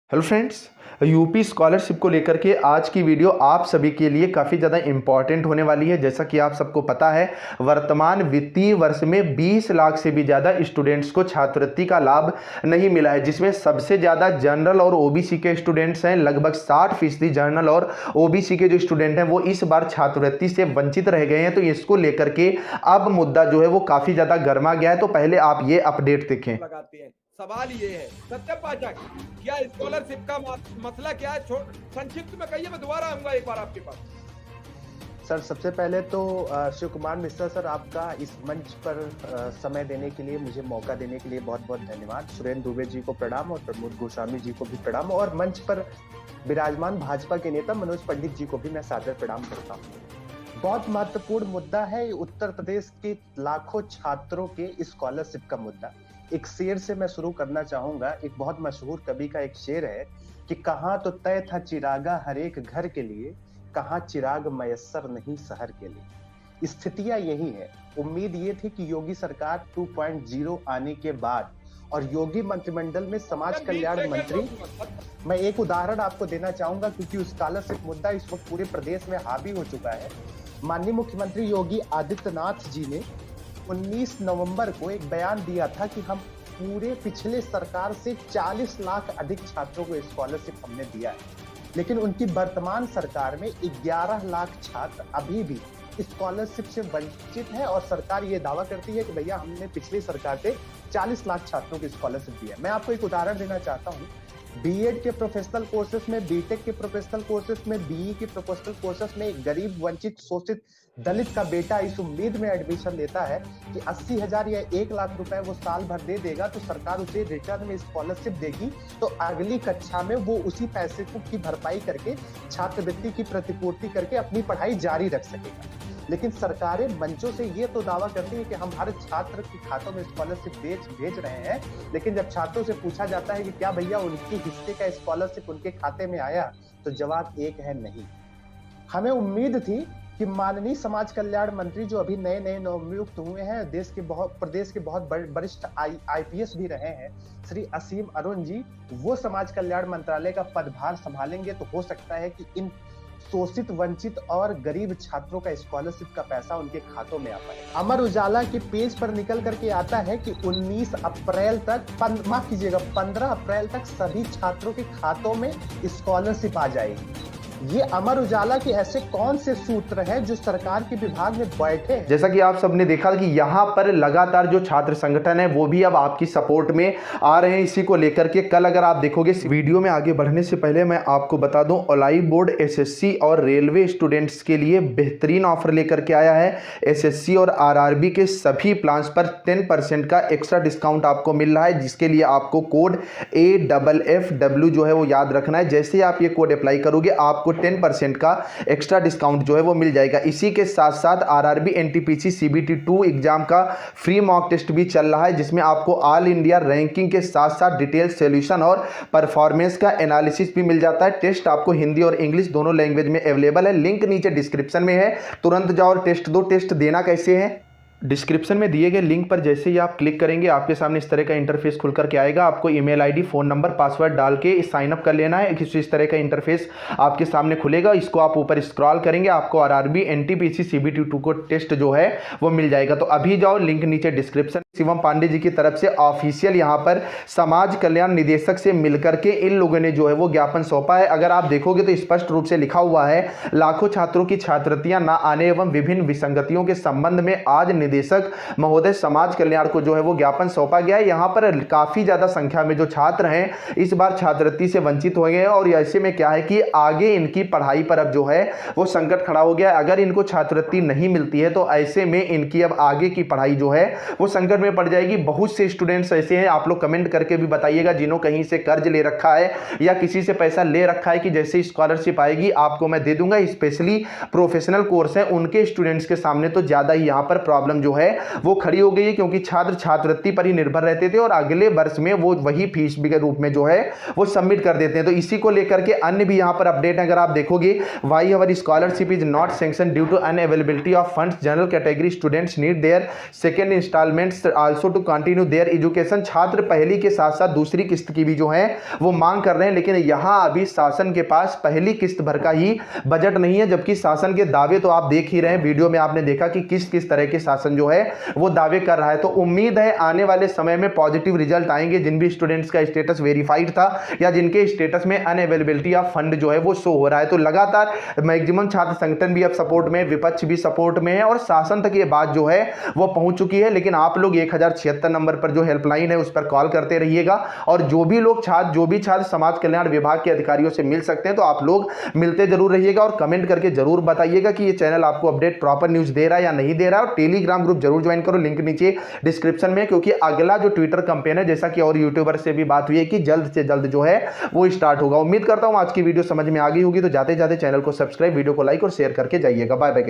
Hello friends, UP scholarship को लेकर के आज की वीडियो आप सभी के लिए काफ़ी ज़्यादा इम्पॉर्टेंट होने वाली है। जैसा कि आप सबको पता है, वर्तमान वित्तीय वर्ष में 20 लाख से भी ज़्यादा स्टूडेंट्स को छात्रवृत्ति का लाभ नहीं मिला है, जिसमें सबसे ज़्यादा जनरल और ओबीसी के स्टूडेंट्स हैं। लगभग 60% जनरल और ओबीसी के जो स्टूडेंट हैं वो इस बार छात्रवृत्ति से वंचित रह गए हैं। तो इसको लेकर के अब मुद्दा जो है वो काफ़ी ज़्यादा गर्मा गया है। तो पहले आप ये अपडेट देखें। लगाते हैं। सवाल ये है सत्यम पाठक, क्या स्कॉलरशिप का मसला क्या है? संक्षिप्त में कहिए, मैं दोबारा आऊंगा एक बार आपके पास। सर, सबसे पहले तो शिव कुमार मिश्रा सर, आपका इस मंच पर समय देने के लिए, मुझे मौका देने के लिए बहुत बहुत धन्यवाद। सुरेंद्र दुबे जी को प्रणाम और प्रमोद गोस्वामी जी को भी प्रणाम, और मंच पर विराजमान भाजपा के नेता मनोज पंडित जी को भी मैं सादर प्रणाम करता हूँ। बहुत महत्वपूर्ण मुद्दा है उत्तर प्रदेश के लाखों छात्रों के स्कॉलरशिप का मुद्दा। एक शेर से मैं शुरू करना चाहूंगा। एक बहुत मशहूर कवि का एक शेर है कि कहाँ तो तय था चिरागा हर एक घर के लिए, कहाँ चिराग मयस्सर नहीं शहर के लिए। स्थितियां यही है। उम्मीद ये थी कि योगी सरकार 2.0 आने के बाद और योगी मंत्रिमंडल में समाज कल्याण मंत्री, मैं एक उदाहरण आपको देना चाहूंगा क्योंकि स्कॉलरशिप मुद्दा इस वक्त पूरे प्रदेश में हावी हो चुका है। माननीय मुख्यमंत्री योगी आदित्यनाथ जी ने 19 नवंबर को एक बयान दिया था कि हम पूरे पिछले सरकार से 40 लाख अधिक छात्रों को स्कॉलरशिप हमने दिया है, लेकिन उनकी वर्तमान सरकार में 11 लाख छात्र अभी भी स्कॉलरशिप से वंचित है। और सरकार ये दावा करती है कि भैया हमने पिछली सरकार से 40 लाख छात्रों को स्कॉलरशिप दिया है। मैं आपको एक उदाहरण देना चाहता हूँ। बीएड के प्रोफेशनल कोर्सेज में, बीटेक के प्रोफेशनल कोर्सेज में, बीई के प्रोफेशनल कोर्सेज में एक गरीब, वंचित, शोषित दलित का बेटा इस उम्मीद में एडमिशन लेता है कि 80,000 या 1 लाख रुपए वो साल भर दे देगा तो सरकार उसे रिटर्न में स्कॉलरशिप देगी, तो अगली कक्षा में वो उसी पैसे की भरपाई करके, छात्रवृत्ति की प्रतिपूर्ति करके अपनी पढ़ाई जारी रख सकेगा। लेकिन सरकारें मंचों से ये तो दावा करती है कि हम हर छात्र के खातों में स्कॉलरशिप भेज रहे हैं, लेकिन जब छात्रों से पूछा जाता है कि क्या भैया उनके हिस्से का स्कॉलरशिप उनके खाते में आया, तो जवाब एक है, नहीं। हमें उम्मीद थी कि माननीय समाज कल्याण मंत्री जो अभी नए नवनियुक्त हुए हैं, प्रदेश के बहुत वरिष्ठ आईपीएस भी रहे हैं, श्री असीम अरुण जी, वो समाज कल्याण मंत्रालय का पदभार संभालेंगे तो हो सकता है कि इन शोषित, वंचित और गरीब छात्रों का स्कॉलरशिप का पैसा उनके खातों में आ पाए। अमर उजाला के पेज पर निकल करके आता है कि 19 अप्रैल तक, माफ कीजिएगा, 15 अप्रैल तक सभी छात्रों के खातों में स्कॉलरशिप आ जाएगी। ये अमर उजाला के ऐसे कौन से सूत्र हैं जो सरकार के विभाग में बैठे हैं? जैसा कि आप सबने देखा कि यहाँ पर लगातार जो छात्र संगठन है वो भी अब आपकी सपोर्ट में आ रहे हैं इसी को लेकर के। कल अगर आप देखोगे, इस वीडियो में आगे बढ़ने से पहले मैं आपको बता दूं, ओलाई बोर्ड एसएससी और रेलवे स्टूडेंट्स के लिए बेहतरीन ऑफर लेकर के आया है। एसएससी और आरआरबी के सभी प्लान्स पर 10% का एक्स्ट्रा डिस्काउंट आपको मिल रहा है, जिसके लिए आपको कोड AFFW जो है वो याद रखना है। जैसे आप ये कोड अप्लाई करोगे आपको 10% का एक्स्ट्रा डिस्काउंट जो है वो मिल जाएगा। इसी के साथ साथ आरआरबी एनटीपीसी CBT 2 एग्जाम का फ्री मॉक टेस्ट भी चल रहा है, जिसमें आपको ऑल इंडिया रैंकिंग के साथ साथ डिटेल सॉल्यूशन और परफॉर्मेंस का एनालिसिस भी मिल जाता है। टेस्ट आपको हिंदी और इंग्लिश दोनों लैंग्वेज में अवेलेबल है। लिंक नीचे डिस्क्रिप्शन में है, तुरंत जाओ और टेस्ट दो। टेस्ट देना कैसे है, डिस्क्रिप्शन में दिए गए लिंक पर जैसे ही आप क्लिक करेंगे आपके सामने इस तरह का इंटरफेस खुल करके आएगा। आपको email ID, phone number, password डाल के साइन अप कर लेना है। इस तरह का इंटरफेस आपके सामने खुलेगा। इसको आप ऊपर स्क्रॉल करेंगे, आपको आरआरबी एनटीपीसी CBT 2 को टेस्ट जो है वो मिल जाएगा। तो अभी जाओ, लिंक नीचे डिस्क्रिप्शन। शिवम पांडे जी की तरफ से ऑफिशियल यहाँ पर समाज कल्याण निदेशक से मिलकर के इन लोगों ने जो है वो ज्ञापन सौंपा है। अगर आप देखोगे तो स्पष्ट रूप से लिखा हुआ है, लाखों छात्रों की छात्रवृत्तियां न आने एवं विभिन्न विसंगतियों के संबंध में आज निदेशक महोदय समाज कल्याण को जो है वो ज्ञापन सौंपा गया है। यहाँ पर काफी ज्यादा संख्या में जो छात्र हैं इस बार छात्रवृत्ति से वंचित हो गए हैं, और ऐसे में क्या है कि आगे इनकी पढ़ाई पर अब जो है वो संकट खड़ा हो गया है। अगर इनको छात्रवृत्ति नहीं मिलती है तो ऐसे में इनकी अब आगे की पढ़ाई जो है वो संकट में पड़ जाएगी। बहुत से स्टूडेंट्स ऐसे हैं, आप लोग कमेंट करके भी बताइएगा, जिन्होंने कहीं से कर्ज ले रखा है या किसी से पैसा ले रखा है कि जैसे स्कॉलरशिप आएगी आपको मैं दे दूंगा। स्पेशली प्रोफेशनल कोर्स है उनके स्टूडेंट्स के सामने तो ज्यादा ही यहाँ पर प्रॉब्लम जो है वो खड़ी हो गई है, क्योंकि छात्र छात्रवृत्ति पर ही निर्भर रहते थे और अगले वर्ष में वो वही फीस के रूप में जो है वो सबमिट कर देते हैं। तो इसी को लेकर के अन्य भी यहाँ पर अपडेट है। अगर आप देखोगे, why our scholarship is not sanction due to unavailability of funds, general category students need their second instalments also to continue their education. छात्र पहली के साथ साथ दूसरी किस्त की भी जो है वो मांग कर रहे हैं, लेकिन यहां अभी शासन के पास पहली किस्त भर का ही बजट नहीं है, जबकि शासन के दावे तो आप देख ही रहे हैं, वीडियो में आपने देखा कि किस किस तरह के शासन जो है वो दावे कर रहा है। तो उम्मीद है आने वाले समय में पॉजिटिव रिजल्ट आएंगे। जिन भी स्टूडेंट्स का स्टेटस वेरीफाइड था या जिनके स्टेटस में अनअवेलेबिलिटी ऑफ फंड जो है वो शो हो रहा है, तो लगातार मैक्सिमम छात्र संगठन भी अब सपोर्ट में, विपक्ष भी सपोर्ट में है और शासन तक ये बात जो है वो पहुंच चुकी है। लेकिन आप लोग 1076 नंबर पर जो हेल्पलाइन है उस पर कॉल करते रहिएगा, और जो भी छात्र समाज कल्याण विभाग के अधिकारियों से मिल सकते हैं तो आप लोग मिलते जरूर रहिएगा, और कमेंट करके जरूर बताइएगा कि ये चैनल आपको अपडेट प्रॉपर न्यूज दे रहा है या नहीं दे रहा है। और टेलीग्राम ग्रुप जरूर ज्वाइन करो, लिंक नीचे डिस्क्रिप्शन में, क्योंकि अगला जो ट्विटर कैंपेन है, जैसा कि और यूट्यूबर से भी बात हुई है कि जल्द से जल्द जो है वो स्टार्ट होगा। उम्मीद करता हूं आज की वीडियो समझ में आ गई होगी, तो जाते जाते चैनल को सब्सक्राइब, वीडियो को लाइक और शेयर करके जाइएगा। Bye bye.